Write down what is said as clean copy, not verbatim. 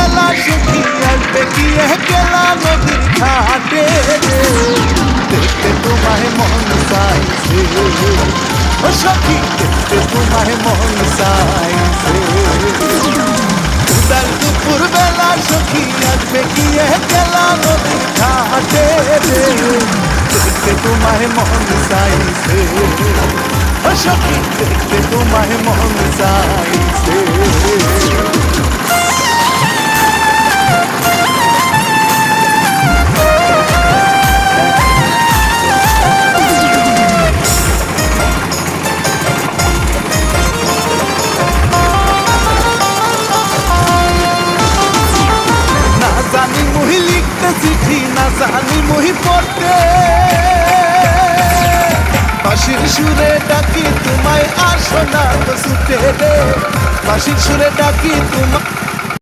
বেলা সখী আসবে গিয়ে গেলা নদীর ঘাটে দেখতে তোমায় মন চাইছে ও সখী দেখতে তোমায় মন চাইছে উদার দুপুর বেলা সখী আসবে গিয়ে গেলা নদীর ঘাটে দেখতে তোমায় মন চাইছে ও সখী দেখতে তোমায় মন চাইছে জানি মুহি লিখতে চিঠি না জানি মুহি পড়তে বাঁশির সুরে ডাকি তোমায় আসো না তো ছুটে রে বাঁশির সুরে ডাকি তোমায়